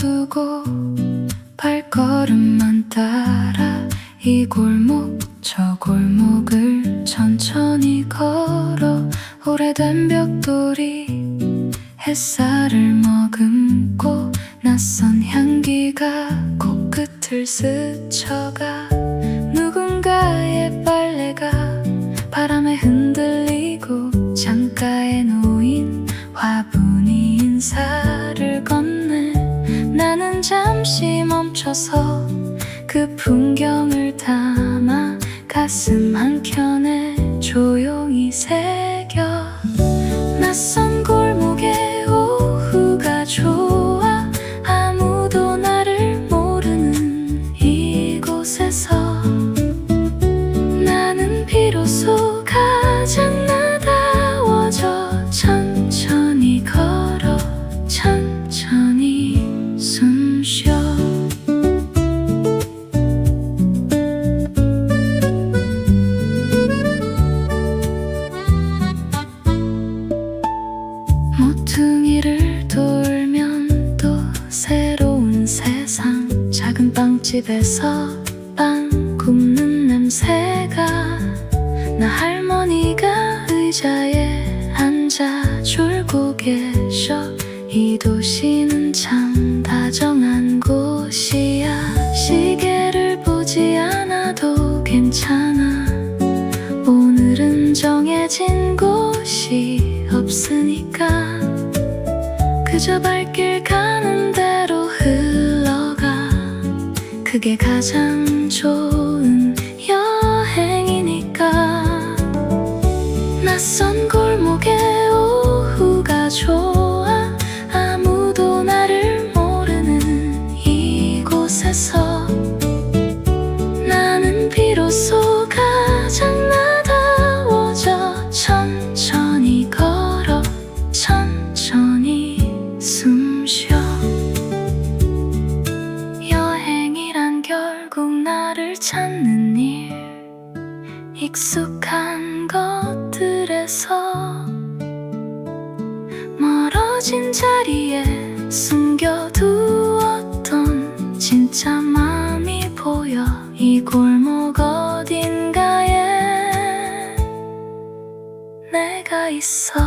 접어두고 발걸음만 따라 이 골목 저 골목을 천천히 걸어 오래된 벽돌이 햇살을 머금고 낯선 향기가 코끝을 스쳐가 누군가의 빨래가 바람에 흔들리고 창가에 놓인 화분이 인사를 건네 나는 잠시 멈춰서 그 풍경을 담아 가슴 한켠에 조용히 새겨 낯선 골목의 오후가 좋아 아무도 나를 모르는 이곳에서 나는 비로소 가장 나다워져 천천히 걸어 천천히 숨쉬어 모퉁이를 돌면 또 새로운 세상 작은 빵집에서 빵 굽는 냄새가 나 할머니가 의자에 앉아 졸고 계셔 이 도시는 참 다정한 곳이야 시계를 보지 않아도 괜찮아 오늘은 정해진 곳이 없으니까 그저 발길 가는 대로 흘러가 그게 가장 좋은 여행이니까 낯선 골목의 오후가 좋아 아무도 나를 모르는 이곳에서 나는 비로소 가장 나다워져 천천히 걸어 천천히 숨쉬어 여행이란 결국 나를 찾는 일 익숙한 것들에서 멀어진 자리에 숨겨두었던 진짜 마음이 보여 이 골목 어딘가에 내가 있어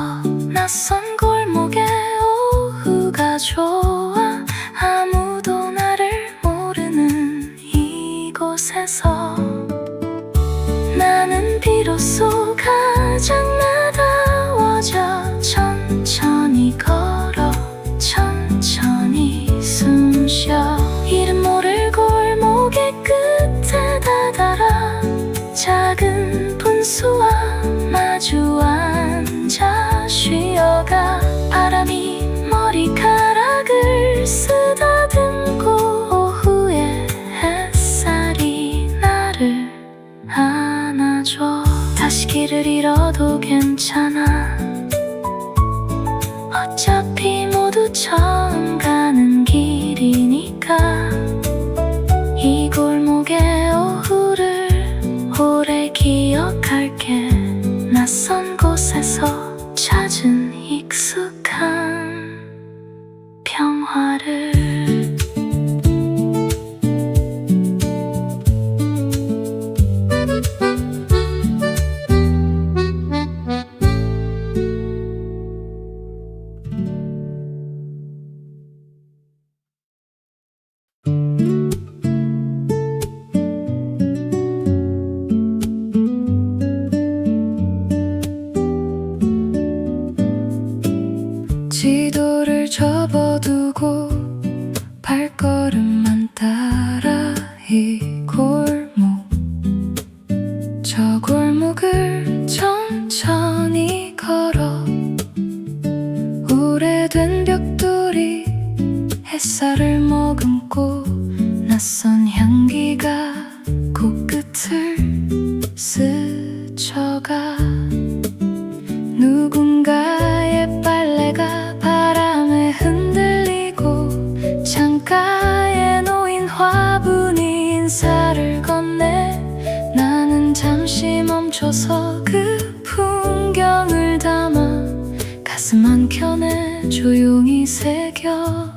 낯선 골목의 오후가 좋아 아무도 나를 모르는 이곳에서 나는 비로소 가장 나다워져 천천히 걸어 천천히 숨쉬어 이름 모를 골목의 끝에 다다라 작은 분수와 마주 앉아 쉬어가 바람이 머리카락을 쓰다듬고 오후의 햇살이 나를 안아줘 다시 길을 잃어도 괜찮아 어차피 모두 처음 가는 길이니까 이 골목의 오후를 오래 기억할게 낯선 곳에서 찾은 익숙한 평화를 지도를 접어두고 발걸음만 따라 이 골목 저 골목을 천천히 걸어 오래된 벽돌이 햇살을 머금고 낯선 향기가 코끝을 스쳐가 누군가의 빨래가 바람에 흔들리고 창가에 놓인 화분이 인사를 건네 나는 잠시 멈춰서 그 풍경을 담아 가슴 한켠에 조용히 새겨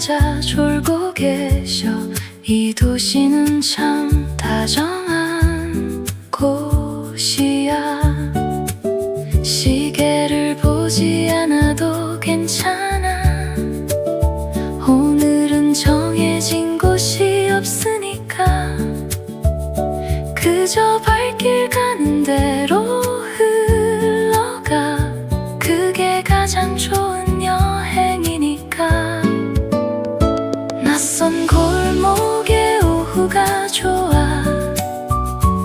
앉아 졸고 계셔. 이 도시는 참 다정한 곳이야. 시계를 보지 않아도 괜찮아. 오늘은 정해진 곳이 없으니까 그저 발길 가는 대로 흘러가. 그게 가장 좋은 여행이니까. 낯선 골목의 오후가 좋아.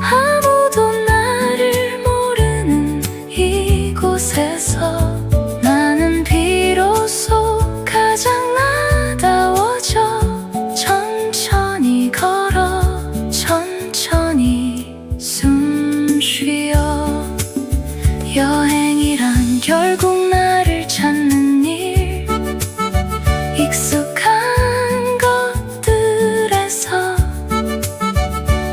아무도 나를 모르는 이곳에서 나는 비로소 가장 나다워져. 천천히 걸어 천천히 숨 쉬어. 여행이란 결국 나를 찾는 일. 익숙한 것들에서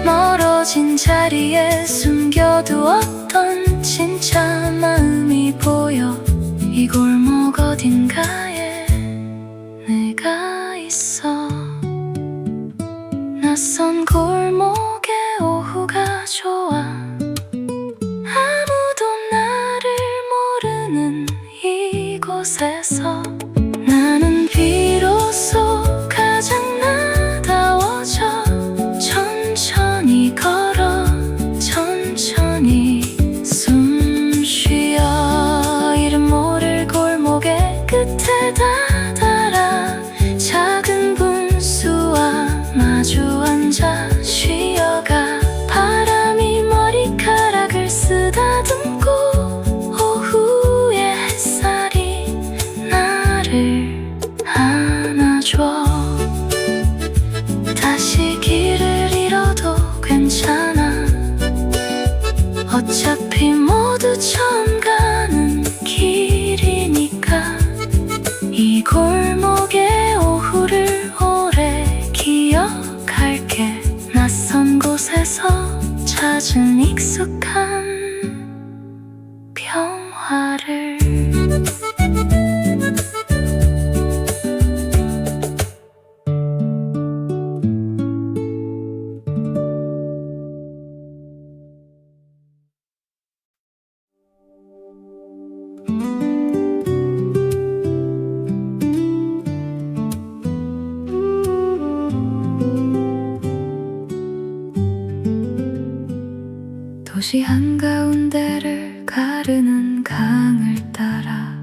멀어진 자리에 숨겨두었던 진짜 마음이 보여. 이 골목 어딘가에 내가 있어. 낯선 골목의 오후가 좋아. 아무도 나를 모르는 이곳에서 나는 비로소 가장 나다워져. 천천히 걸어 천천히 숨 쉬어. 이름 모를 골목의 끝에 다다라 작은 분수와 마주 앉아 쉬어가. 바람이 머리카락을 쓰다듬고 오후의 햇살이 나를 안아줘. 다시 길을 잃어도 괜찮아. 어차피 모두 처음 가는 길이니까. 이 골목의 오후를 오래 기억할게. 낯선 곳에서 찾은 익숙한 평화를. 도시 한가운데를 가르는 강을 따라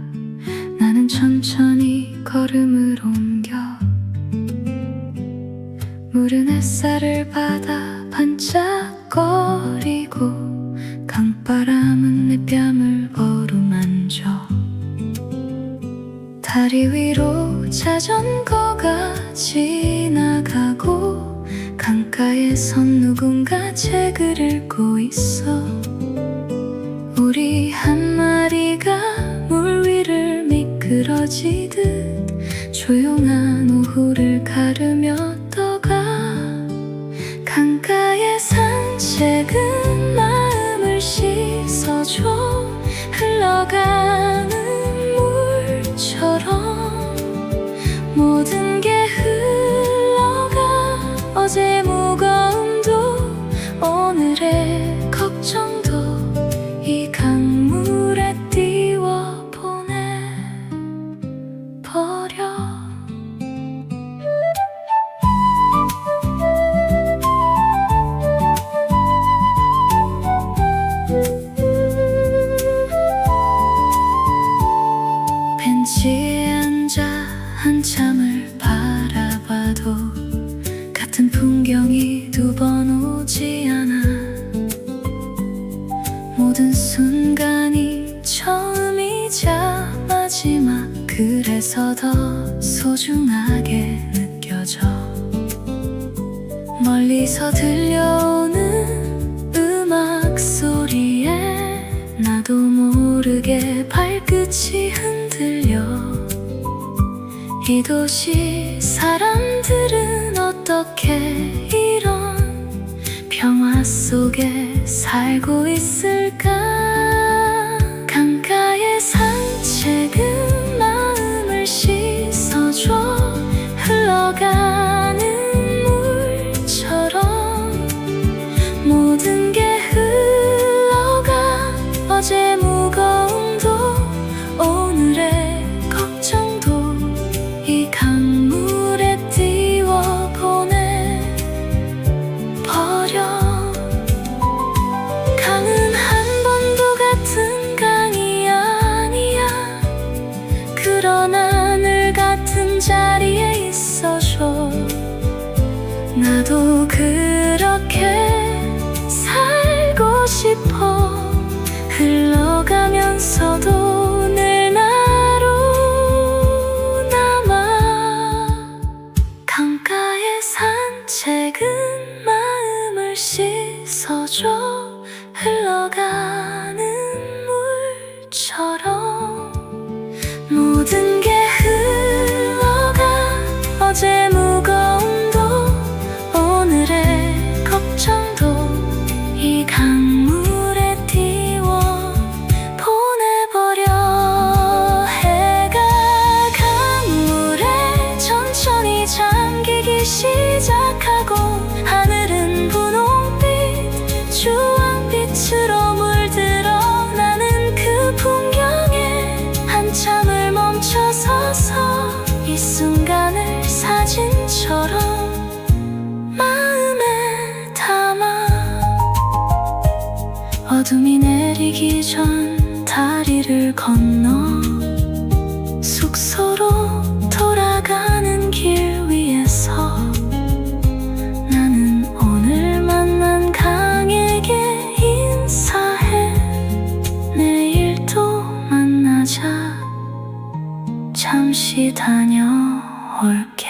나는 천천히 걸음을 옮겨. 물은 햇살을 받아 반짝거리고 강바람은 내 뺨을 어루만져. 다리 위로 자전거가 지나가고 강가에 선 누군가 책을 읽고 있어. 우리 한 마리가 물 위를 미끄러지듯 조용한 오후를 가르며 떠가. 강가의 산책은 마음을 씻어줘. 흘러가는 물처럼 모든 게 흘러가. 어제의 무거움도 오늘의 걱정도 이 강물에 띄워 보내버려. 벤치에 앉아 한참을 바라봐도 같은 풍경이 두 번 오지 않아. 모든 순간이 처음이자 마지막. 그래서 더 소중하게 느껴져. 멀리서 들려오는 음악 소리에 나도 모르게 발끝이 흔들려. 이 도시 사람들은 어떻게 이런 평화 속에 살고 있을까? 강가의 산책은 마음을 씻어줘. 싶어. 흘러가면서도 늘 나로 남아. 강가의 산책은 마음을 씻어줘. 흘러가는 물처럼 모든 게 흘러가. 어제 무거움도 오늘의 걱정도 이 강물에 띄워 보내버려. 해가 강물에 천천히 잠기기 시작하고 하늘은 분홍빛 주황빛으로 물들어. 나는 그 풍경에 한참을 멈춰서서 이 순간을 사진처럼 마음에 담아. 어둠이 내리기 전 다리를 건너 숙소로 돌아가는 길 위에서 나는 오늘 만난 강에게 인사해. 내일 또 만나자. 잠시 다녀올게.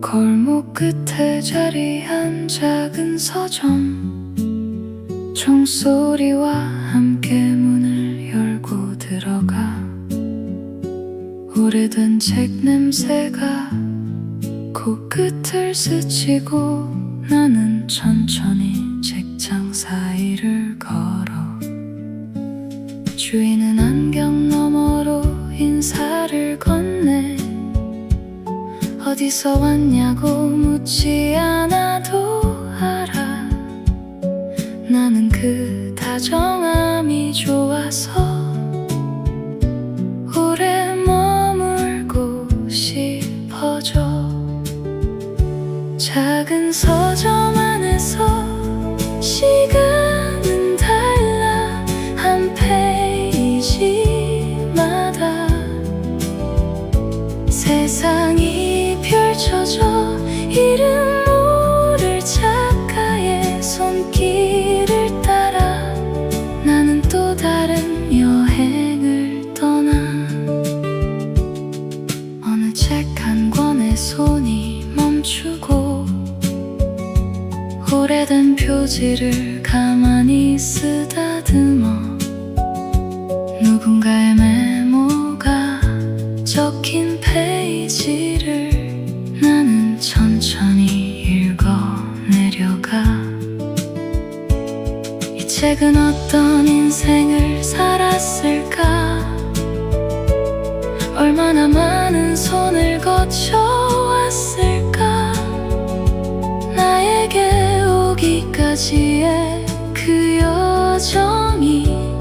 골목 끝에 자리한 작은 서점. 종소리와 함께 문을 열고 들어가. 오래된 책 냄새가 코끝을 스치고 나는 천천히 책장 사이를 걸어. 주인은 안경 너머로 인사를 건네. 어디서 왔냐고 묻지 않아도 알아. 나는 그 다정함이 좋아서 오래 머물고 싶어져. 작은 서점 안에서 시간은 달라. 한 페이지마다 세상이 펼쳐져. 이름 모를 작가의 손길을 따라 나는 또 다른 여행을 떠나. 어느 책 한 권에 손이 멈추고 오래된 표지를 가만히 쓰다듬어. 누군가의 메모가 적힌 페이지를 나는 천천히 읽어내려가. 이 책은 어떤 인생을 살았을까? 얼마나 많은 손을 거쳐왔을까? 나에게 오기까지의 그 여정이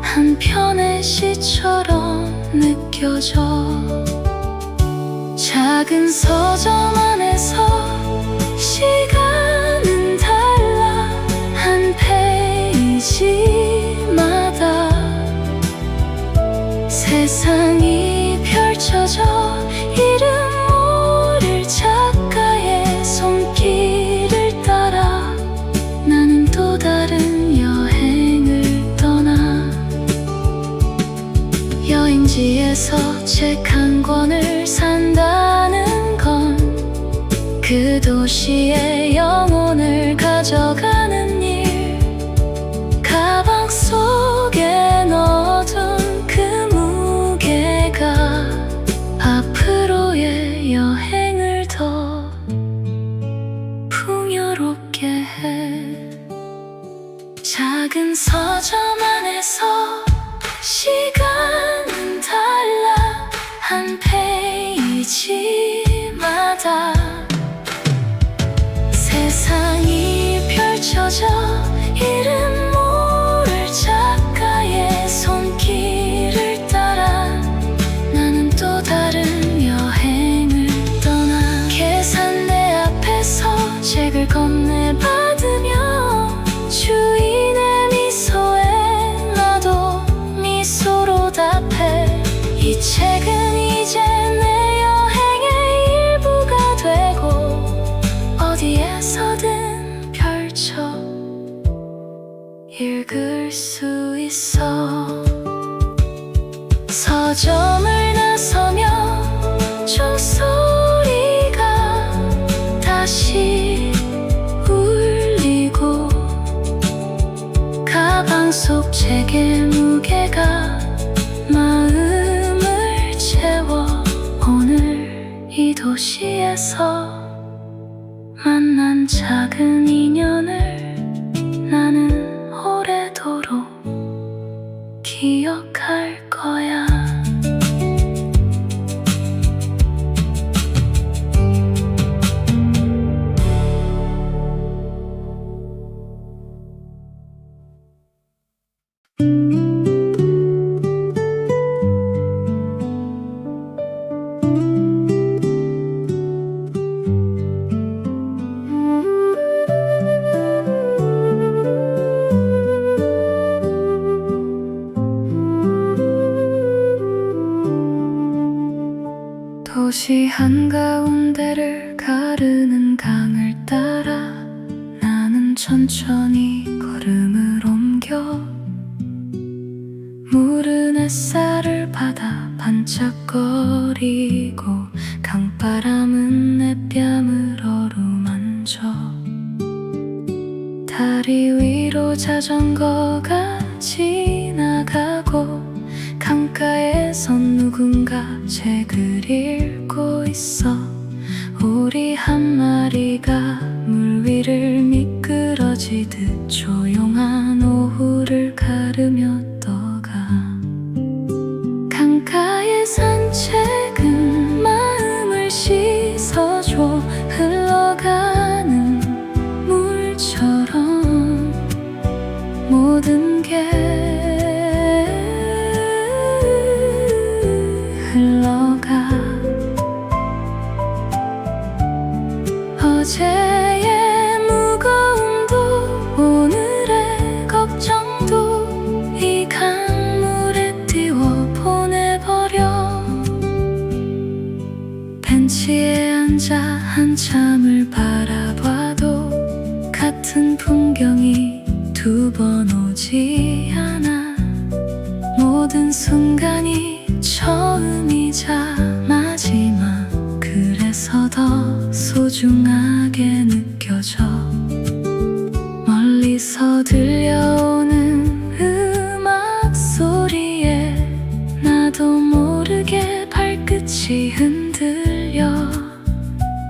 한 편의 시처럼 느껴져. 작은 서점 안에서 시간은 달라. 한 페이지마다 세상이 펼쳐져. 이름 모를 작가의 손길을 따라 나는 또 다른 여행을 떠나. 여행지에서 책 한 권을 산다는 건 그 도시의 영혼을 가져가는 일. 가방 속에 넣어둔 그 무게가 앞으로의 여행을 더 풍요롭게 해. 작은 서점 안에서 시간은 달라. 한 페이지마다 세상이 펼쳐져. 이름 모를 작가의 손길을 따라 나는 또 다른 여행을 떠나. 계산대 앞에서 책을 속 책의 무게가 마음을 채워. 오늘 이 도시에서 만난 작은 인연을 나는 오래도록 기억할 거야. 도시 한가운데를 가르는 강을 따라 나는 천천히 걸음을 옮겨. 물은 햇살을 받아 반짝거리고 강바람은 내 뺨을 어루만져. 다리 위로 자전거가 지나가고 강가에선 누군가 책을 읽고 있어. 오리 한 마리가 물 위를 미끄러지듯 조용한 오후를 가르며 떠가. 강가의 산책은 마음을 씻어줘. 흘러가는 물처럼 모든 게 흘러가. 어제의 무거움도 오늘의 걱정도 이 강물에 띄워 보내버려. 벤치에 앉아 한참을 바라봐도 같은 풍경이 두 번 오지 않아. 모든 순간이 처음이자 마지막, 그래서 더 소중하게 느껴져. 멀리서 들려오는 음악 소리에 나도 모르게 발끝이 흔들려.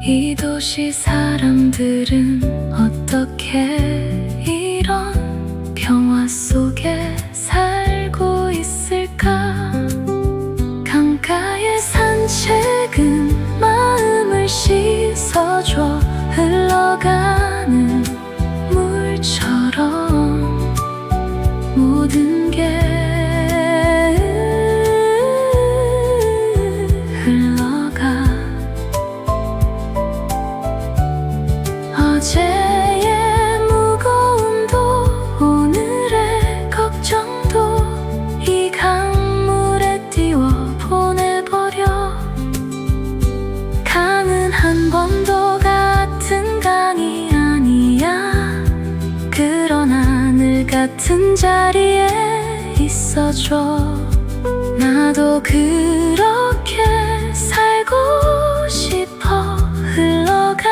이 도시 사람들은 어떻게 이런 평화 속에 살고 있을까? 강가의 산책은 마음을 씻어줘. 흘러가는 물처럼 모든 게 흘러가. 어제의 무거움도 오늘의 걱정도 이 강물에 띄워 보내버려. 강은 한 번도 같은 강이 아니야. 그러나 늘 같은 자리에 있어줘. 나도 그렇게 살고 싶어. 흘러가면서도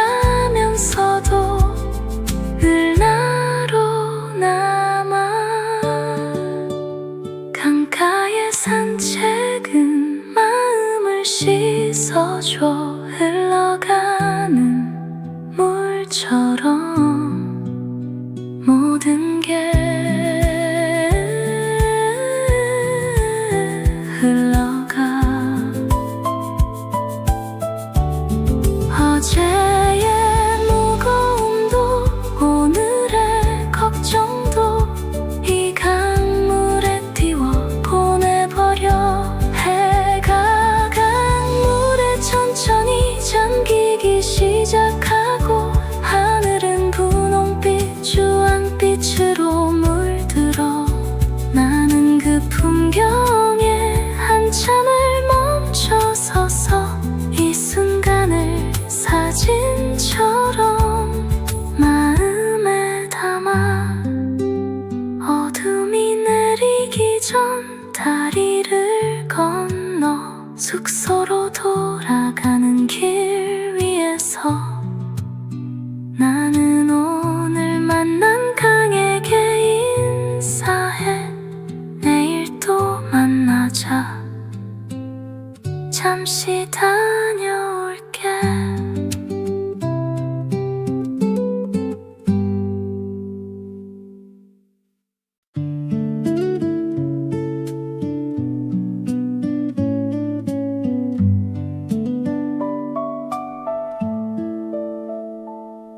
늘 나로 남아. 강가의 산책은 마음을 씻어줘. 흘러가는 물처럼 모든 게 흘러가. 어제의 무거움도 오늘의 걱정도 이 강물에 띄워 보내버려. 해가 강물에 천천히 잠기기 시작하고 하늘은 분홍빛 주황빛으로 물들어. 나는 그 풍경에 한참을 멈춰 서서 이 순간을 사진처럼 마음에 담아. 어둠이 내리기 전 다리를 건너 숙소로 돌아가는 길 위에서 나는 오늘 만난 강에게 인사해. 잠시 다녀올게.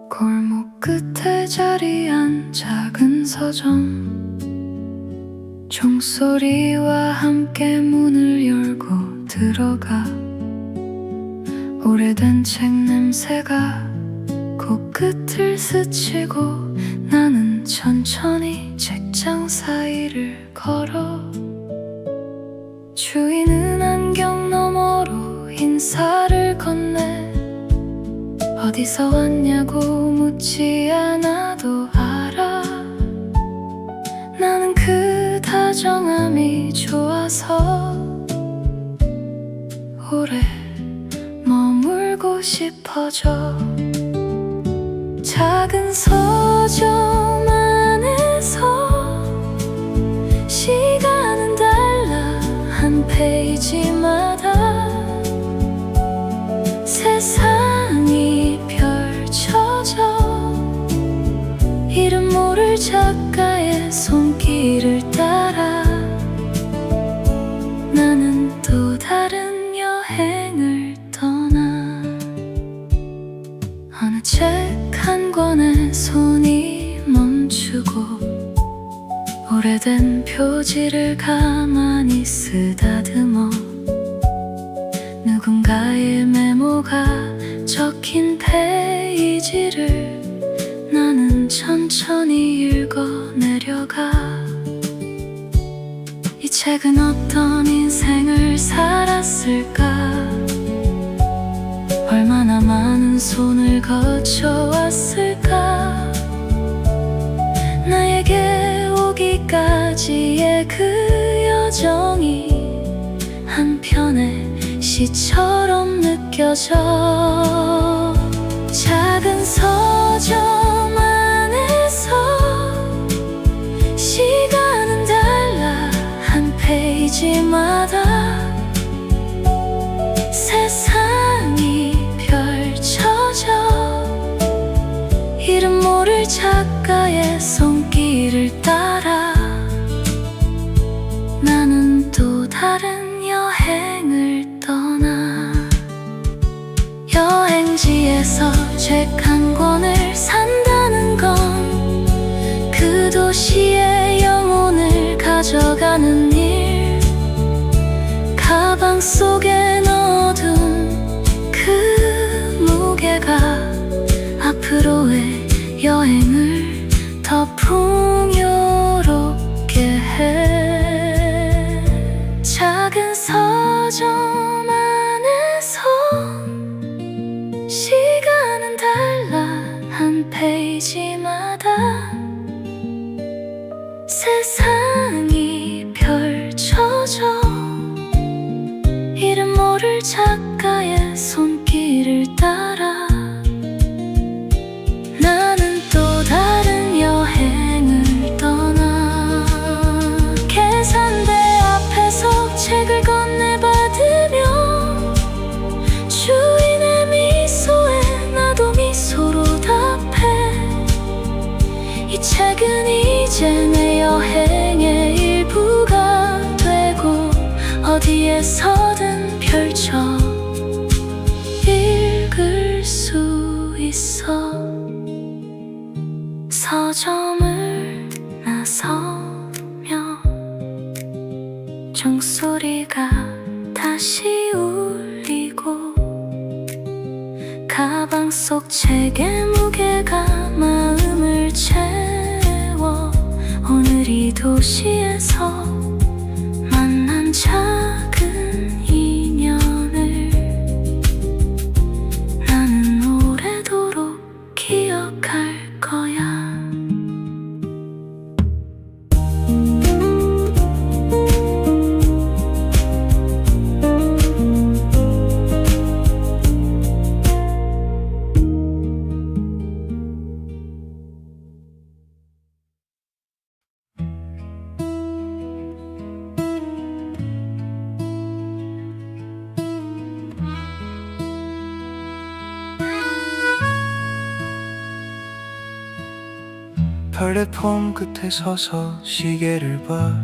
골목 끝에 자리한 작은 서점, 종소리와 함께 문을 열고 들어가. 오래된 책 냄새가 코끝을 스치고 나는 천천히 책장 사이를 걸어. 주인은 안경 너머로 인사를 건네. 어디서 왔냐고 묻지 않아도 알아. 나는 그 다정함이 좋아서 오래 머물고 싶어져. 작은 서점 안에서 시간은 달라. 한 페이지마다 세상이 펼쳐져. 이름 모를 작가의 손길을 따라 나는 또 다른 여행을 떠나. 어느 책 한 권에 손이 멈추고 오래된 표지를 가만히 쓰다듬어. 누군가의 메모가 적힌 페이지를 나는 천천히 읽어 내려가. 이 책은 어떤 인생을 살았을까? 얼마나 많은 손을 거쳐왔을까? 나에게 오기까지의 그 여정이 한편의 시처럼 느껴져. 작은 서점 안에서 시간은 달라. 한 페이지마다 세상이 펼쳐져. 이름 모를 작가의 손길을 따라 나는 또 다른 여행을 떠나. 여행지에서 책 한 권을 산다는 건 그 도시의 영혼을 가져가는 일. 가방 속에 넣어둔 그 무게가 앞으로의 여행을 더 풍요롭게 해. 작은 서점 안에서 시간은 달라. 한 페이지마다 세상이 펼쳐져. 이름 모를 작가의 손길을 따라 나는 또 다른 여행을 떠나. 계산대 앞에서 책을 건네받으며 주인의 미소에 나도 미소로 답해. 이 책은 이제 내 여행의 일부가 되고 어디에서든 펼쳐 읽을 수 있어. 서점을 나서며 종소리가 다시 울리고 가방 속 책의 무게가 마음을 채워. 오늘 이 도시에서 만난 작은 인연을 나는 오래도록 기억할 거야. 플랫폼 끝에 서서 시계를 봐.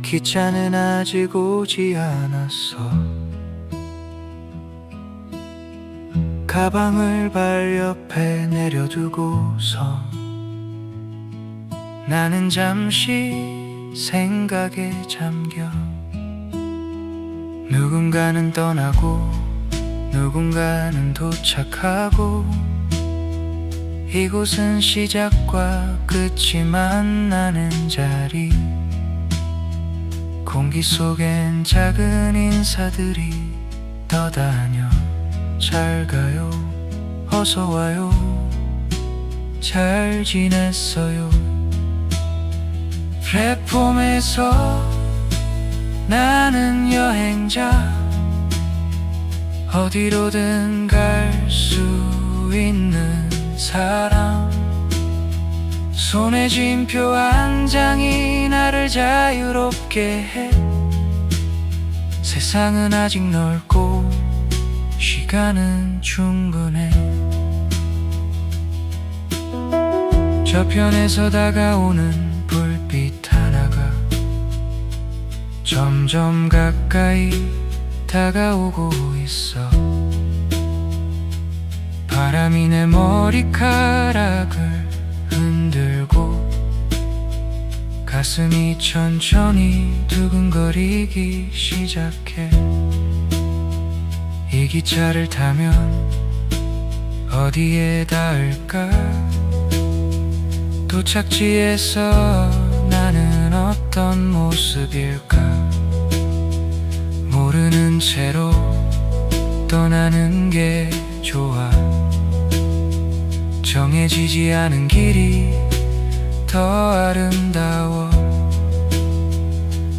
기차는 아직 오지 않았어. 가방을 발 옆에 내려두고서 나는 잠시 생각에 잠겨. 누군가는 떠나고 누군가는 도착하고, 이곳은 시작과 끝이 만나는 자리. 공기 속엔 작은 인사들이 떠다녀. 잘 가요, 어서 와요, 잘 지냈어요. 플랫폼에서 나는 여행자, 어디로든 갈 수 있는 사람. 손에 쥔 표 한 장이 나를 자유롭게 해. 세상은 아직 넓고 시간은 충분해. 저편에서 다가오는 불빛 하나가 점점 가까이 다가오고 있어. 바람이 내 머리카락을 흔들고 가슴이 천천히 두근거리기 시작해. 이 기차를 타면 어디에 닿을까? 도착지에서 나는 어떤 모습일까? 모르는 채로 떠나는 게 좋아. 정해지지 않은 길이 더 아름다워.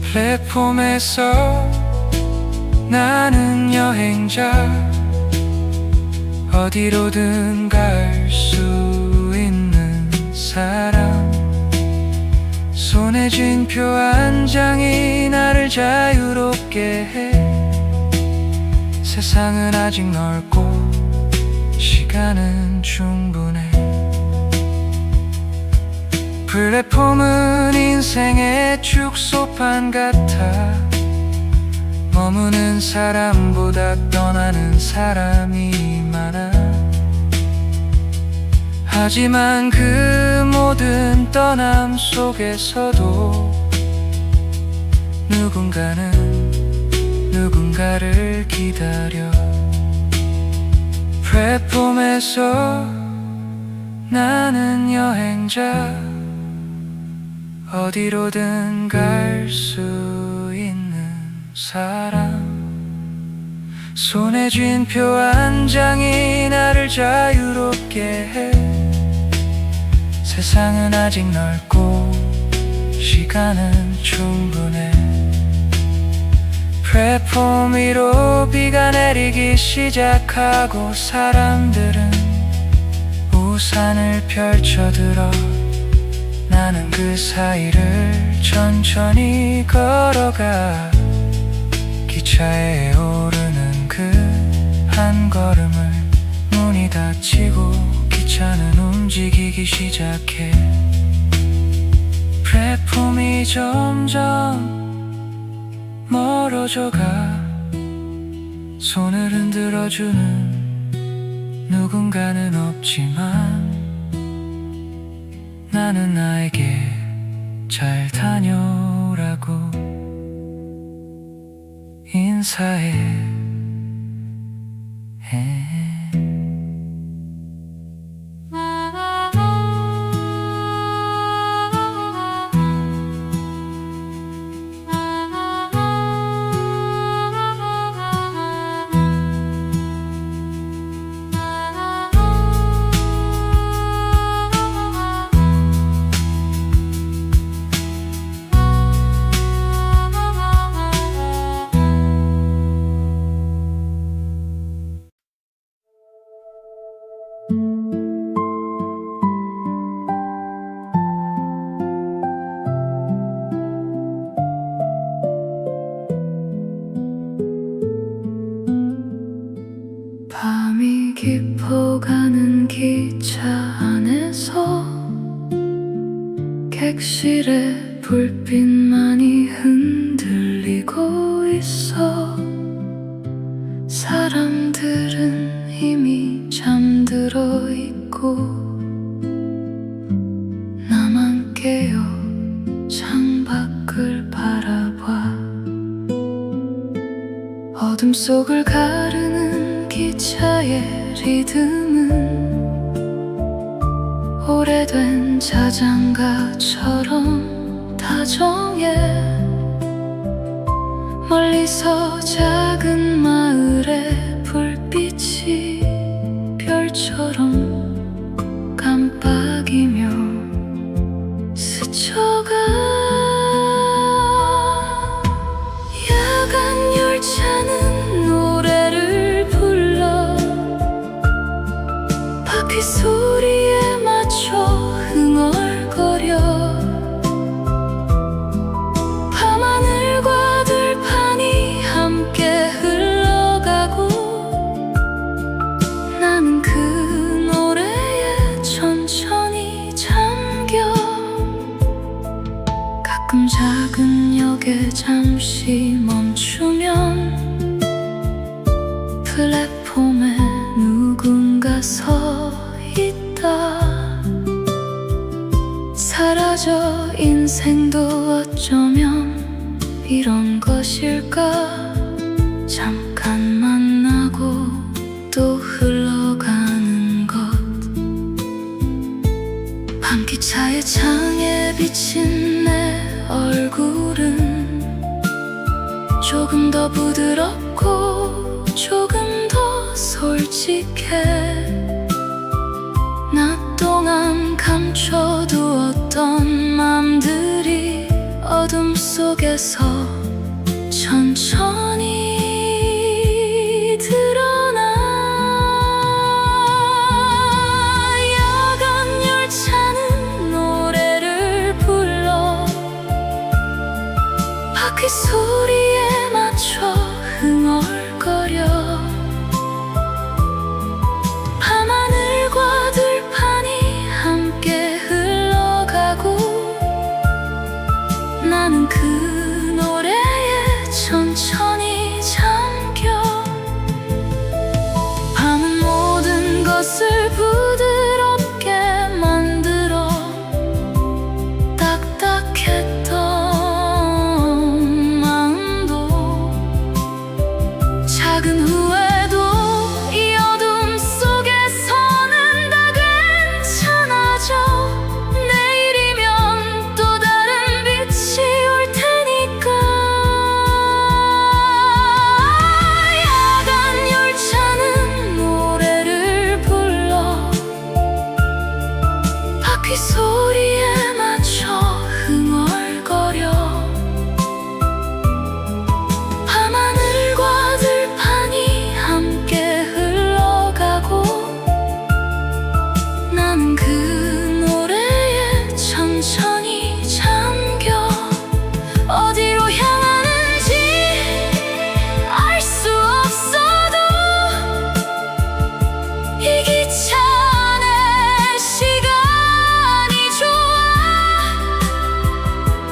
플랫폼에서 나는 여행자, 어디로든 갈 수 있는 사람. 손에 쥔 표 한 장이 나를 자유롭게 해. 세상은 아직 넓고 시간은 충분해. 플랫폼은 인생의 축소판 같아. 머무는 사람보다 떠나는 사람이 많아. 하지만 그 모든 떠남 속에서도 누군가는 누군가를 기다려. 플랫폼에서 나는 여행자, 어디로든 갈 수 있는 사람. 손에 쥔 표 한 장이 나를 자유롭게 해. 세상은 아직 넓고 시간은 충분해. 플랫폼 위로 비가 내리기 시작하고 사람들은 우산을 펼쳐들어. 나는 그 사이를 천천히 걸어가. 기차에 오르는 그 한 걸음을 문이 닫히고 기차는 움직이기 시작해. 플랫폼이 점점 멀어져가. 손을 흔들어주는 누군가는 없지만 나는 나에게 잘 다녀오라고 인사해. 어둠 속을 가르는 기차의 리듬은 오래된 자장가처럼 다정해. 멀리서 작은 마을의 불빛이 별처럼 깜빡이며 스쳐가. 야간 열차는 노래를 불러 바퀴 소리에 맞춰 흥얼거려. 밤하늘과 들판이 함께 흘러가고 나는 그 노래에 천천히 잠겨. 가끔 작은 역에 잠시 멈추면 플랫폼에 누군가 서 있다. 사라져 인생도 어쩌면 이런 것일까. 잠깐 만나고 또 흘러가는 것. 밤기차의 창에 비친 내 얼굴은 조금 더 부드럽고 조금 더 솔직해. 낮 동안 감춰두었던 맘들이 어둠 속에서 천천히 드러나. 야간 열차는 노래를 불러 바퀴 소리에 맞춰 흥얼거려. 밤하늘과 들판이 함께 흘러가고 나는 그 노래에 천천히 잠겨. 밤은 모든 것을 부드럽게 만들어 딱딱했던 마음도 작은 후회도 이 어둠 속에서는 다 괜찮아져. 내일이면 또 다른 빛이 올 테니까. 야간 열차는 노래를 불러 바퀴 소리에 맞춰 흥얼거려. 밤하늘과 들판이 함께 흘러가고 나는 그 노래에 천천히 잠겨. 어디로 향하는지 알 수 없어도 이 기차 안에 시간이 좋아.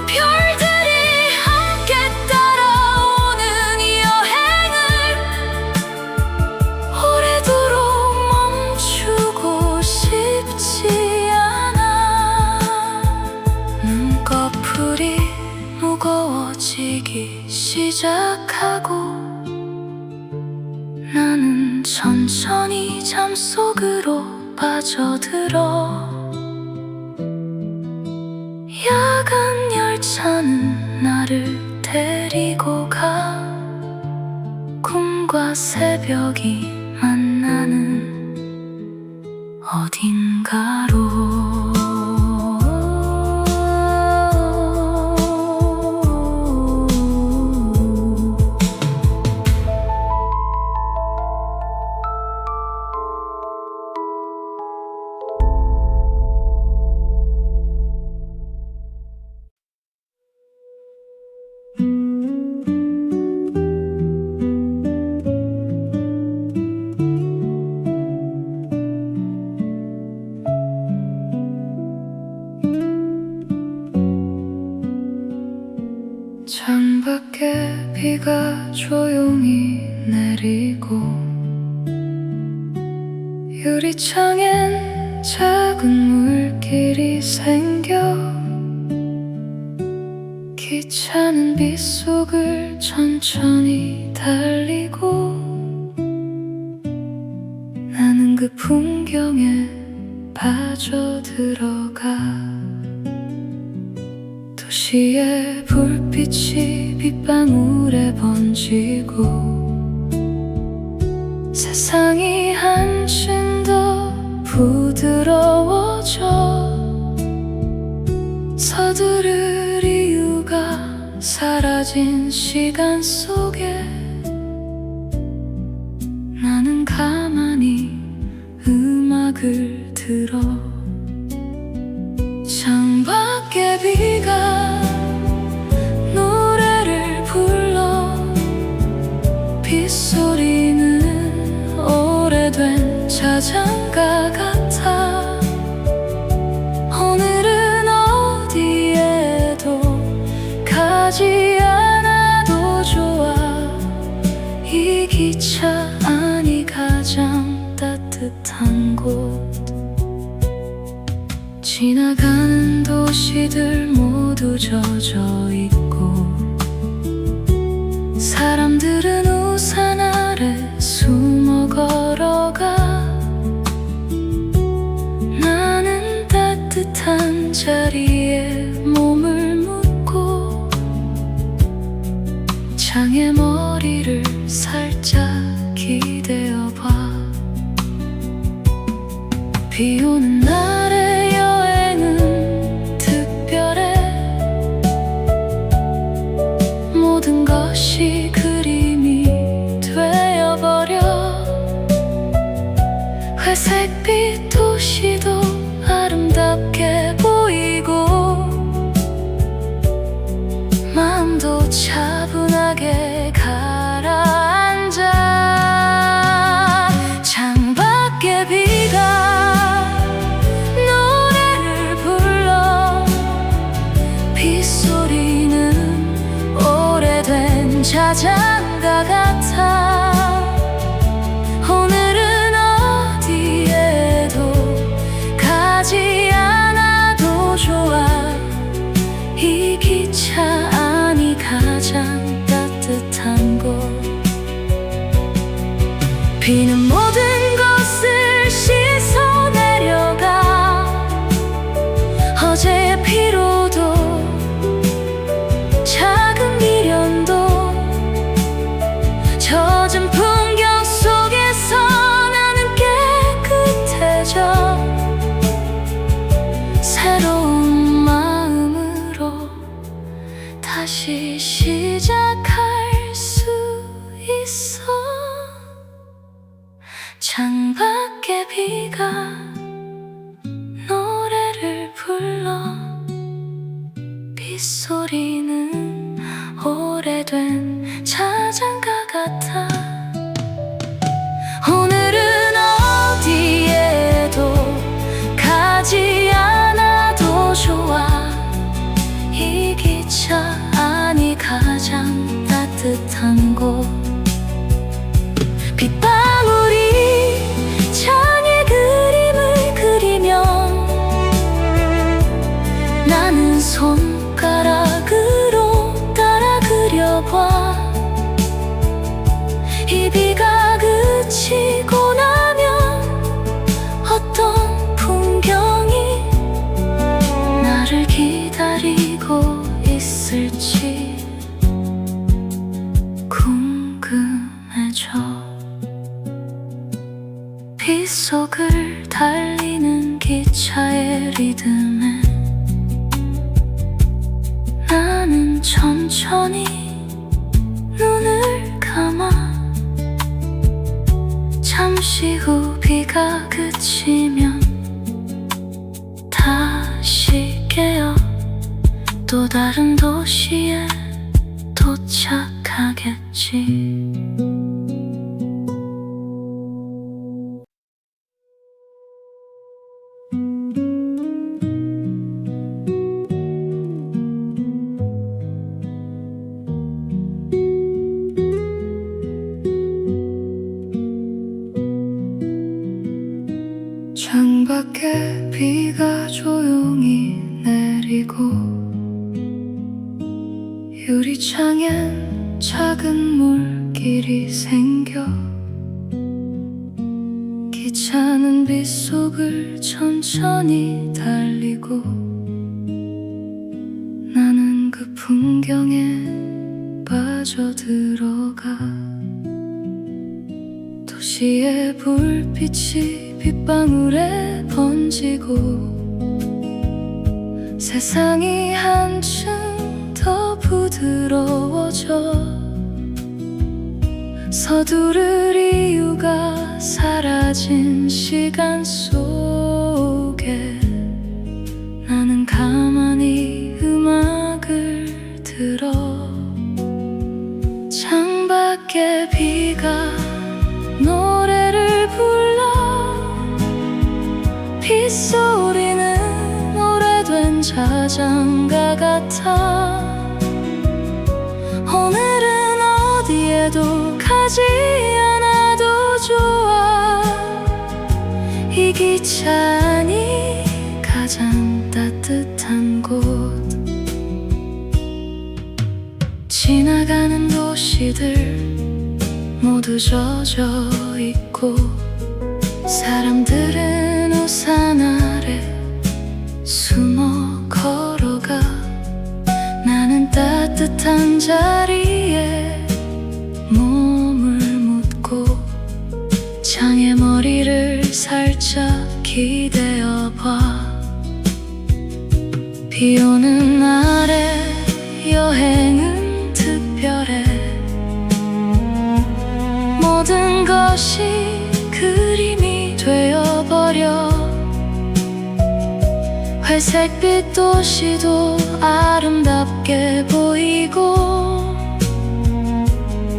별들이 함께 따라오는 여행을 오래도록 멈추고 싶지 않아. 눈꺼풀이 무거워지기 시작하고 나는 천천히 잠속으로 빠져들어. 야간 열차는 나를 데리고 가. 꿈과 새벽이 만나는 어딘가로. 창밖에 비가 조용히 내리고 유리창엔 작은 물길이 생겨. 기차는 빗속을 천천히 달리고 나는 그 풍경에 빠져들어가 도시의 불빛이 빗방울에 번지고 세상이 한층 더 부드러워져 서두를 이유가 사라진 시간 속에 나는 가만히 음악을 들어 창밖에 비가 노래를 불러 빗소리는 오래된 자장가 같아 오늘은 어디에도 가지 않아도 좋아 이 기차 안이 가장 따뜻한 곳 지나가는 도시들 모두 젖어 있고 사람들은 우산 아래 숨어 걸어가 나는 따뜻한 자리에 몸을 묻고 창에 머리를 살짝 기대어 봐 비 오는 날의 여행은 특별해 모든 것이 그림이 되어버려 회색빛 도시도 아름답게 보이고 마음도 차분하게 가라앉아 창밖에 비가 노래를 불러 빗소리는 오래된 자장가 같아 오늘은 어디에도 가지 않아도 좋아 이 기차 안이 가장 따뜻한 곳 비는 모든 것을 씻어내려가 어제의 피로도 작은 미련도 젖은 풍경 속에서 나는 깨끗해져 새로운 마음으로 다시 시작할 수 있어 창밖에 비가 노래를 불러 빗소리는 오래된 자장가 같아 오늘은 어디에도 가지 않아도 좋아 이 기차 안이 가장 따뜻한 곳 빗방울이 창에 그림을 그리면 나는 손가락으로 따라 그려봐 이 비가 그치고 나면 어떤 풍경이 나를 기다리고 있을지 궁금해져 빗속을 달리는 기차의 리듬에 나는 천천히 눈을 감아 잠시 후 비가 그치면 다시 깨어 또 다른 도시에 도착하겠지 창밖에 비가 조용히 내리고 길이 생겨 기차는 빗속을 천천히 달리고 나는 그 풍경에 빠져들어가 도시의 불빛이 빗방울에 번지고 세상이 한층 더 부드러워져 서두를 이유가 사라진 시간 속에 나는 가만히 음악을 들어 창밖에 비가 노래를 불러 빗소리는 오래된 자장가 같아 오늘은 어디에도 가지 않아도 좋아 이 기차 안이 가장 따뜻한 곳 지나가는 도시들 모두 젖어 있고 사람들은 우산 아래 숨어 걸어가 나는 따뜻한 자리에 몸을 묻고 창에 머리를 살짝 기대어 봐 비 오는 날에 여행은 특별해 모든 것이 그림이 되어버려 회색빛 도시도 아름답게 보이고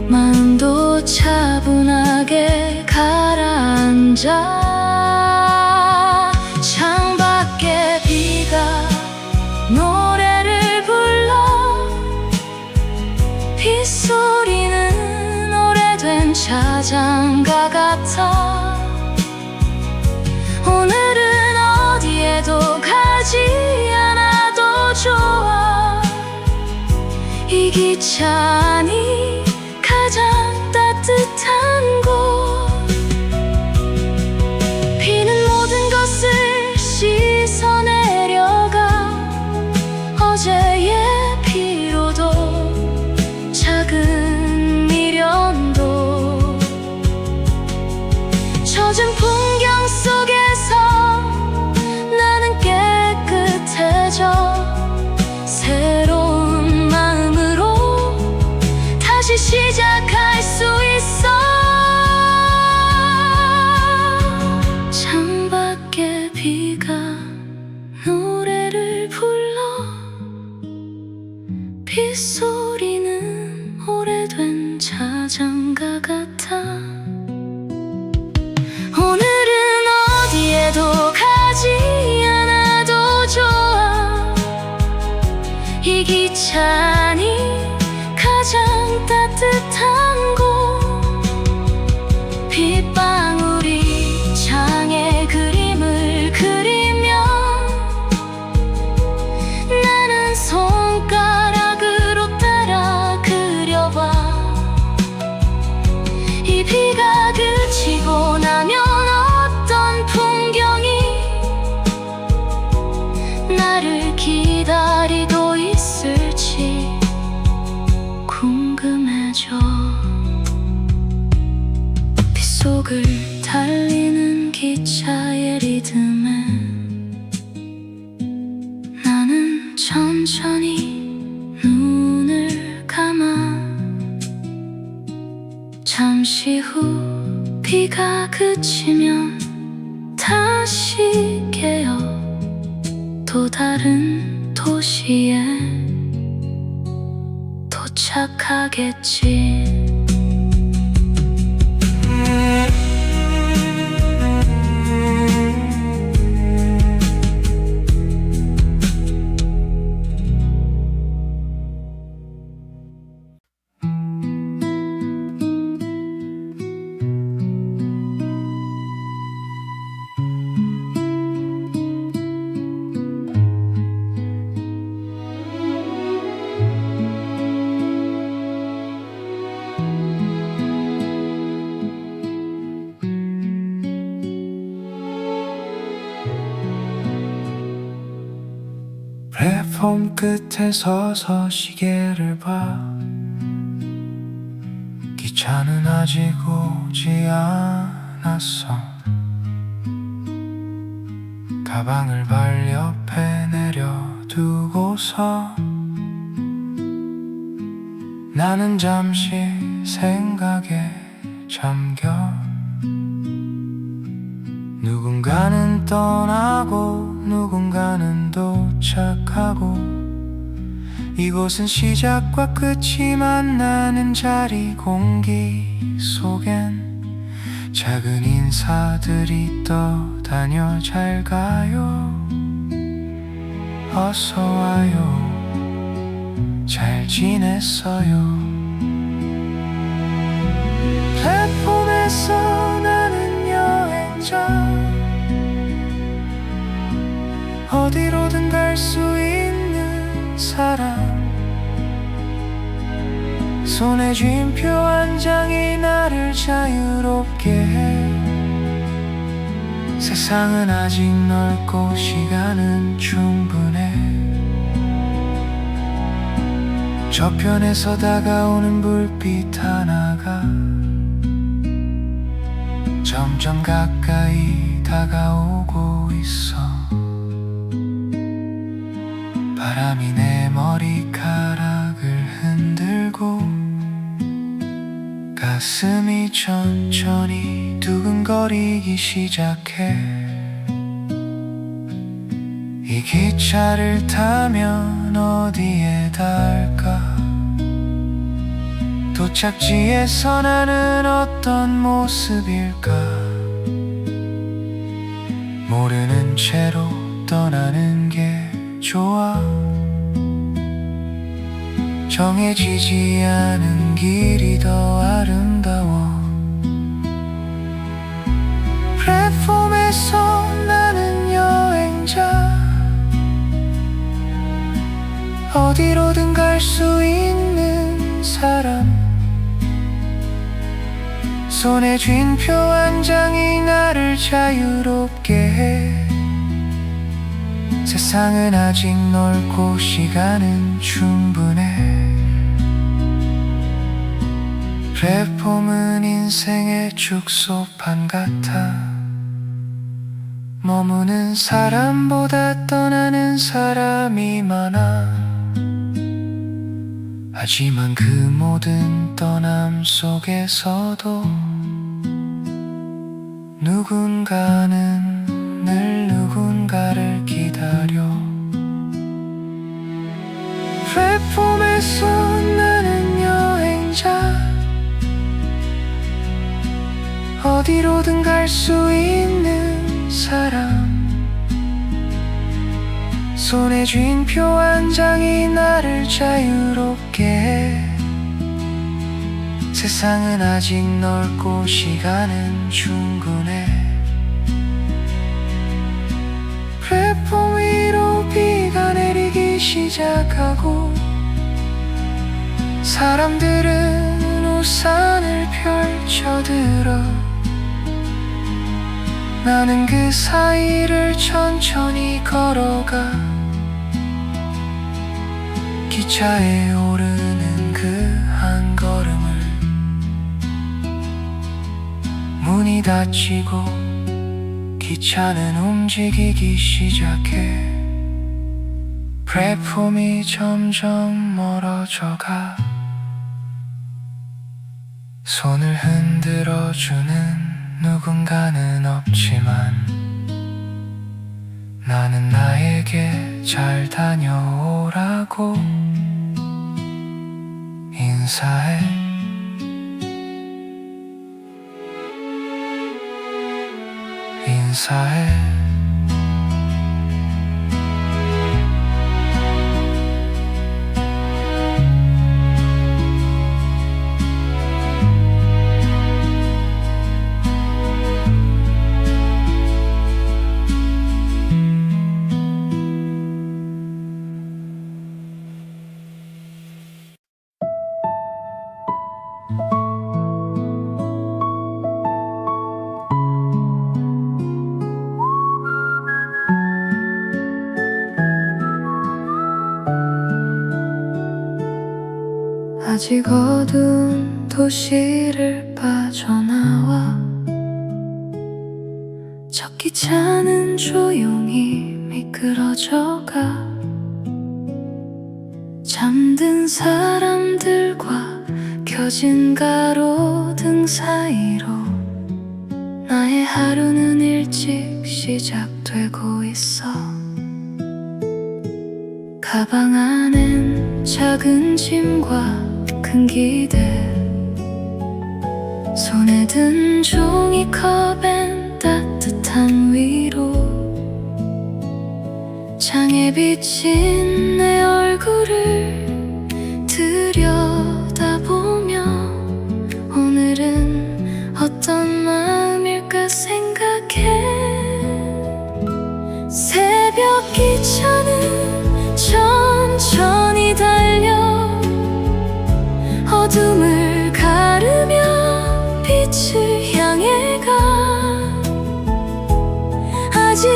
마음도 차분하게 가라앉아 창밖에 비가 노래를 불러 빗소리는 오래된 자장가 같아 오늘은 어디에도 가지 않아도 좋아 이 기차 안이 가장 따뜻한 곳 비는 모든 것을 씻어내려가 어제의 피로도 작은 미련도 젖은 풍경 속에서 나는 깨끗해져 새로운 마음으로 다시 시작할 수 있어 창밖에 비가 노래를 불러 빗소리는 오래된 자장가 같아 오늘은 어디에도 가지 않아도 좋아 이 기차 안이 가장 따뜻한 곳 빗방울이 창에 그림을 그리면 나는 손가락으로 따라 그려봐 이 비가 그치고 나면 어떤 풍경이 나를 기다리고 있을지 궁금해져 빗속을 달리는 기차의 리듬에 나는 천천히 눈을 감아 잠시 후 비가 그치면 다시 깨어 또 다른 도시에 도착하겠지 플랫폼 끝에 서서 시계를 봐. 기차는 아직 오지 않았어. 가방을 발 옆에 내려두고서 나는 잠시 생각에 잠겨. 누군가는 떠나고 누군가는 도착하고, 이곳은 시작과 끝이 만나는 자리. 공기 속엔 작은 인사들이 떠다녀. 잘 가요, 어서 와요, 잘 지냈어요. 플랫폼에서 나는 여행자. 어디로든 갈 수 있는 사람. 손에 쥔표 한 장이 나를 자유롭게 해. 세상은 아직 넓고 시간은 충분해. 저편에서 다가오는 불빛 하나가 점점 가까이 다가오고 있어. 바람이 내 머리카락을 흔들고 가슴이 천천히 두근거리기 시작해. 이 기차를 타면 어디에 닿을까? 도착지에서 나는 어떤 모습일까? 모르는 채로 떠나는 게 좋아. 정해지지 않은 길이 더 아름다워. 플랫폼에서 나는 여행자. 어디로든 갈 수 있는 사람. 손에 쥔표 한 장이 나를 자유롭게 해. 세상은 아직 넓고 시간은 충분해. 플랫폼은 인생의 축소판 같아. 머무는 사람보다 떠나는 사람이 많아. 하지만 그 모든 떠남 속에서도 누군가는 늘 누군가를 기다려. 플랫폼에서 나는 여행자. 어디로든 갈 수 있는 사람. 손에 쥔표 한 장이 나를 자유롭게 해. 세상은 아직 넓고 시간은 충분해. 플랫폼 위로 비가 내리기 시작하고, 사람들은 우산을 펼쳐들어. 나는 그 사이를 천천히 걸어가. 기차에 오르는 그 한 걸음을 문이 닫히고 기차는 움직이기 시작해. 플랫폼이 점점 멀어져가. 손을 흔들어주는 누군가는 없지만 나는 나에게 잘 다녀오라고 인사해. 인사해. 아직 어두운 도시를 빠져나와 첫 기차는 조용히 미끄러져가 잠든 사람들과 켜진 가로등 사이로 나의 하루는 일찍 시작되고 있어. 가방 안엔 작은 짐과 큰 기대, 손에 든 종이컵엔 따뜻한 위로, 창에 비친 내 얼굴을 들여다보며 오늘은 어떤 마음일까 생각해. 새벽 기차는 천천히 달려 어둠을 가르며 빛을 향해 가. 아직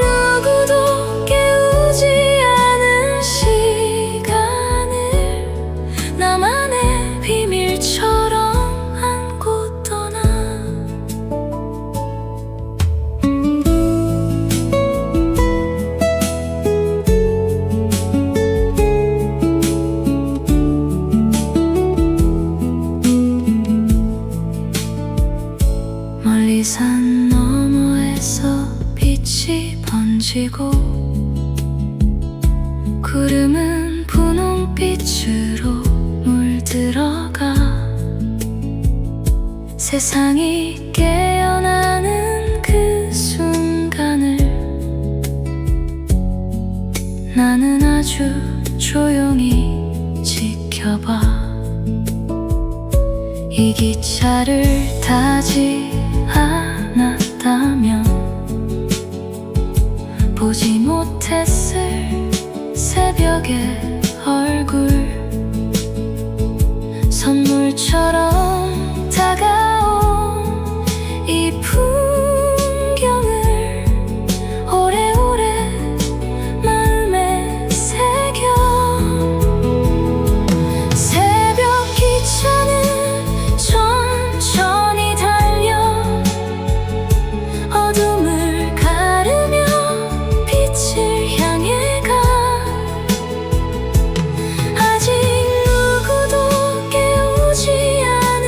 누구도 깨우지 않은 시간을 나만의 비밀처럼 안고 떠나. 멀리 산 너머에서 빛이 번지고 구름은 분홍빛으로 물들어가 세상이 깨어나는 그 순간을 나는 아주 조용히 지켜봐. 이 기차를 타지 않았다면 보지 못했을 새벽의 얼굴, 선물처럼 다가온 이 풍경을 오래오래 마음에 새겨. 새벽 기차는 천천히 달려 어둠을 가르며 빛을 향해 가. 아직 누구도 깨우지 않은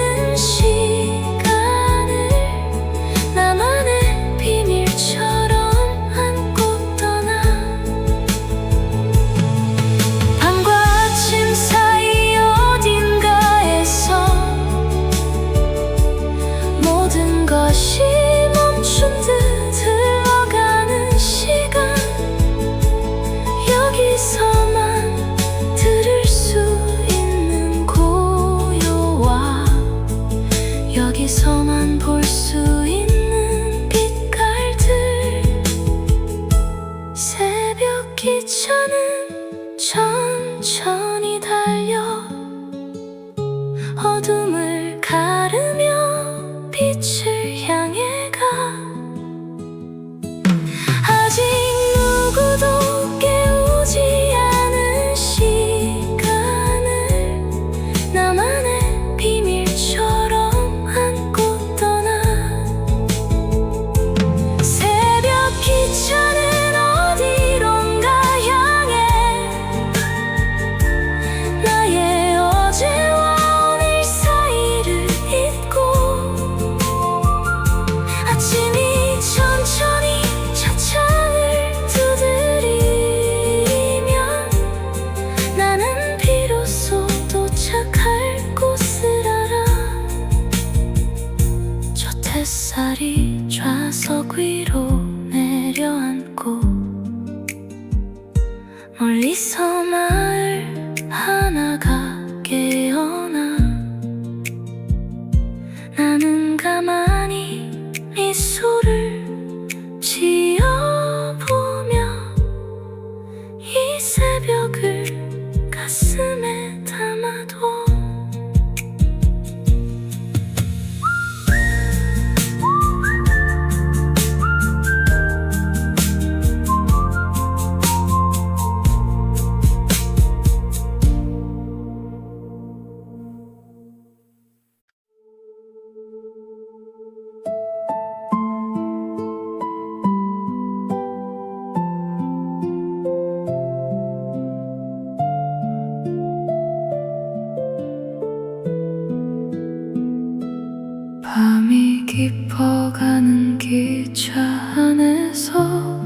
깊어가는 기차 안에서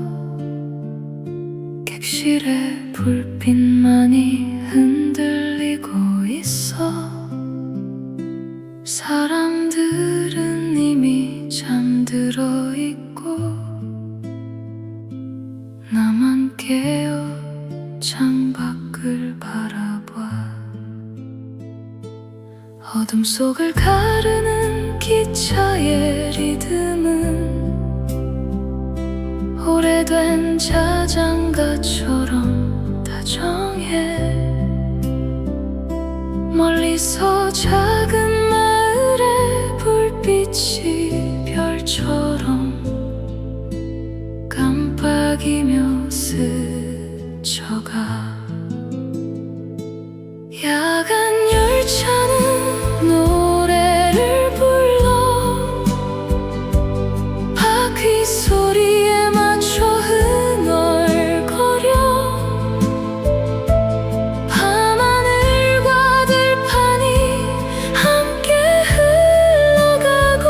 객실의 불빛만이 흔들리고 있어. 사람들은 이미 잠들어 있고 나만 깨어 창밖을 바라봐. 어둠 속을 가르는 기차의 리듬은 오래된 자장가처럼 다정해. 멀리서 작은 마을의 불빛이 별처럼 깜빡이며 스쳐가. 야간 열차는 노래를 불러 바퀴 소리에 맞춰 흥얼거려. 밤하늘과 들판이 함께 흘러가고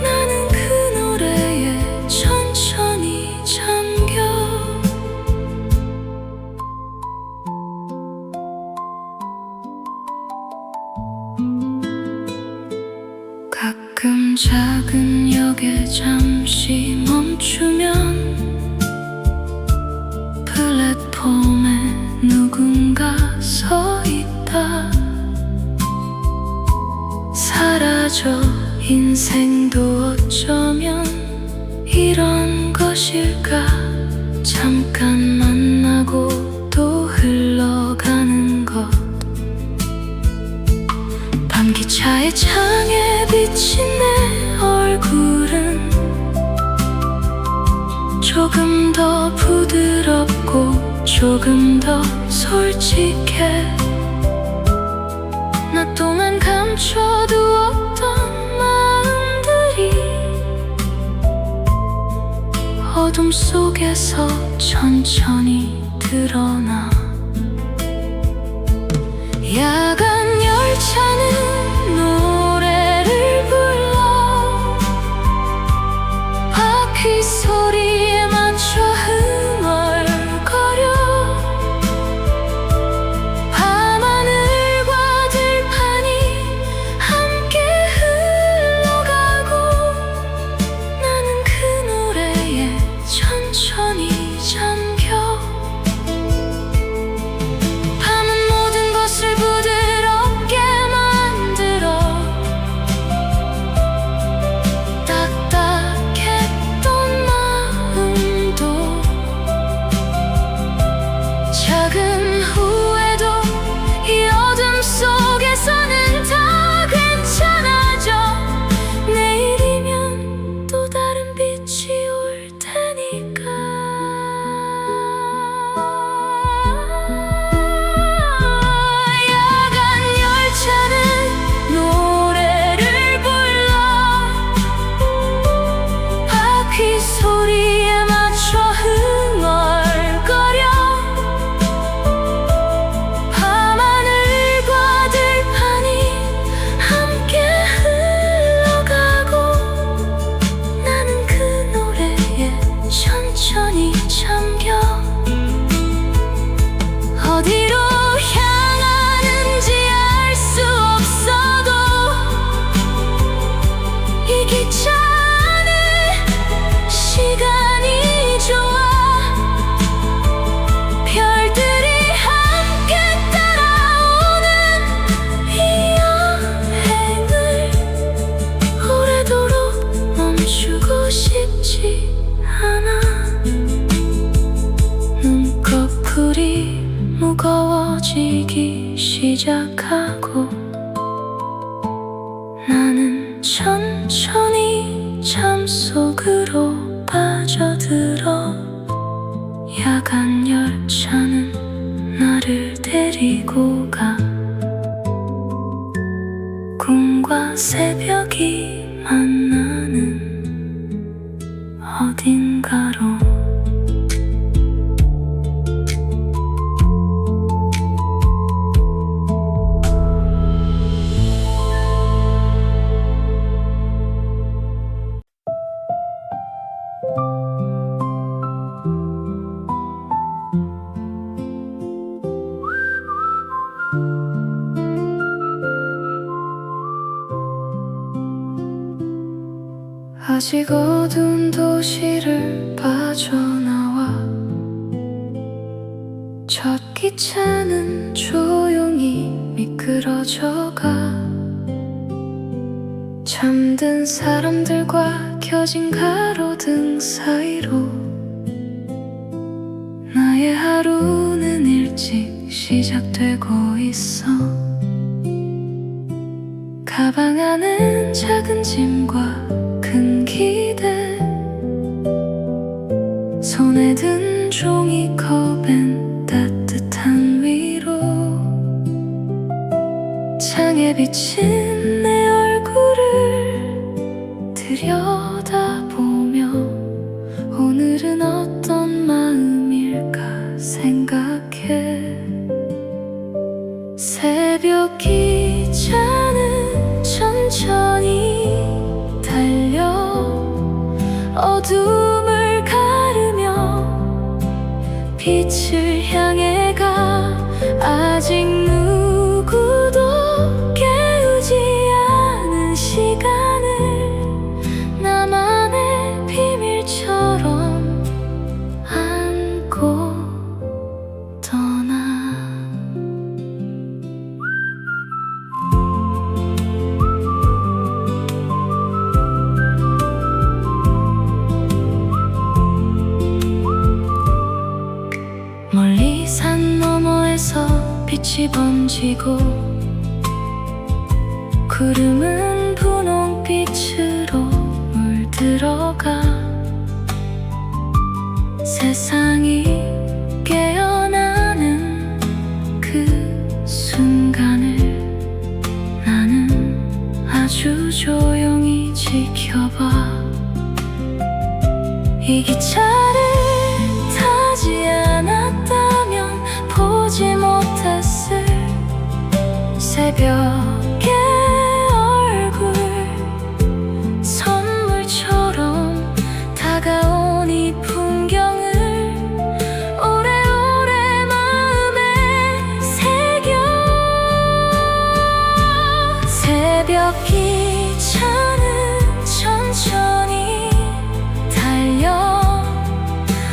나는 그 노래에 천천히 잠겨. 가끔 작은 역에 잠시 멈추면 플랫폼에 누군가 서 있다. 사라져 인생도 어쩌면 이런 것일까. 잠깐 만나고 또 흘러가는 것. 밤기차의 창에 비친 내 얼굴은 조금 더 부드럽고 조금 더 솔직해. 나 동안 감춰두었던 마음들이 어둠 속에서 천천히 드러나. 야간 열차는 노래를 불러 바퀴 소리에 맞춰 흥얼거려. 밤하늘과 들판이 함께 흘러가고 나는 그 노래에 천천히 잠겨. 밤은 모든 것을 부드럽게 만들어. 딱딱했던 마음도 작은 후회도 이 어둠 속에서는 다 괜찮아져. 내일이면 또 다른 빛이 올 테니까. 야간 열차는 노래를 불러 바퀴 소리에 맞춰 흥얼거려. 밤하늘과 들판이 함께 흘러가고 나는 그 노래에 천천히 잠겨. 어디로 향하는지 알 수 없어도 이 기차 안에 시간이 좋아. 별들이 함께 따라오는 이 여행을 오래도록 멈추고 싶지 않아. 눈꺼풀이 무거워지기 시작하고 나는 천천히 잠속으로 빠져들어. 야간 열차는 나를 데리고 가. 꿈과 새벽이 만나는 어딘가로. 아직 어두운 도시를 빠져나와 첫 기차는 조용히 미끄러져가 잠든 사람들과 켜진 가로등 사이로 나의 하루는 일찍 시작되고 있어. 가방 안은 작은 짐과 큰 기대, 손에 든 종이컵엔 따뜻한 위로, 창에 비친 내 얼굴을 들여다보며 오늘은 어떤 마음일까 생각해. 새벽 기차는 천천히 달려 어둠을 가르며 빛을 향해 가. 아직 누구도 깨우지 않은 시간을 나만의 비밀처럼 안고 떠나. 멀리 산 너머에서 빛이 번지고 구름은 분홍빛으로 물들어가. 세상이 깨어나는 그 순간을 나는 아주 조용히 지켜봐. 이 기차를 타지 않았다면 보지 못했을 새벽의 얼굴, 선물처럼 다가온 이 풍경을 오래오래 마음에 새겨. 새벽 기차는 천천히 달려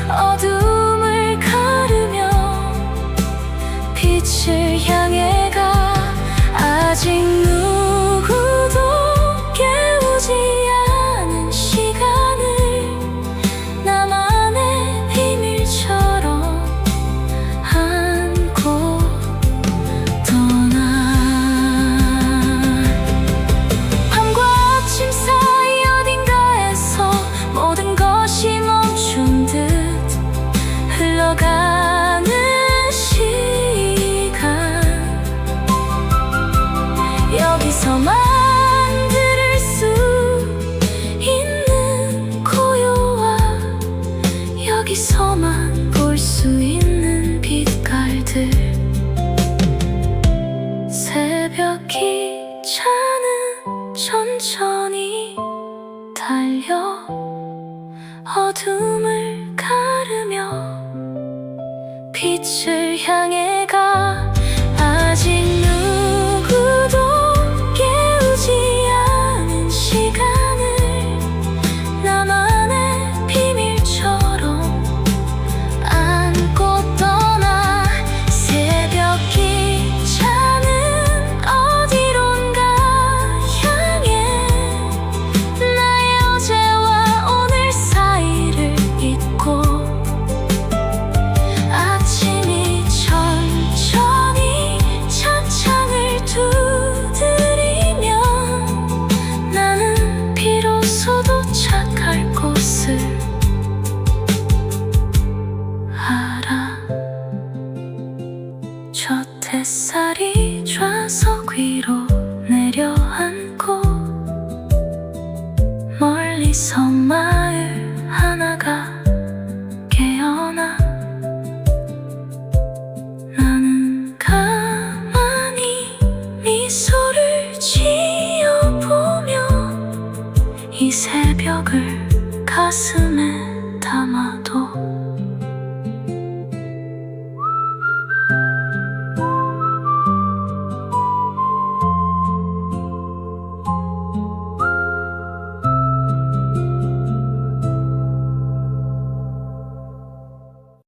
어둠을 가르며 빛을 향해 가. 아직 누구도 깨우지 않은 시간을 나만의 비밀처럼 안고 떠나. 밤과 아침 사이 어딘가에서 모든 것이 멈춘 듯 흘러가는 시간. 여기서만 들을 수 있는 고요와 여기서만 볼 수 있는 빛깔들. 새벽 기차는 천천히 달려 어둠을 가르며 빛을 향해 가. 아직 누구도 깨우지 않은 시간을 나만의 비밀처럼 안고 떠나. 새벽 기차는 어디론가 향해 나의 어제와 오늘 사이를 잇고. 아침이 천천히 찬창을 두드리면 나는 비로소 도착할 곳을 알아. 첫 햇살이 좌석 위로 내려앉고 멀리서 마을 하나가 깨어나. 나는 가만히 미소를 지어보며 이 새벽을 가슴에 담아도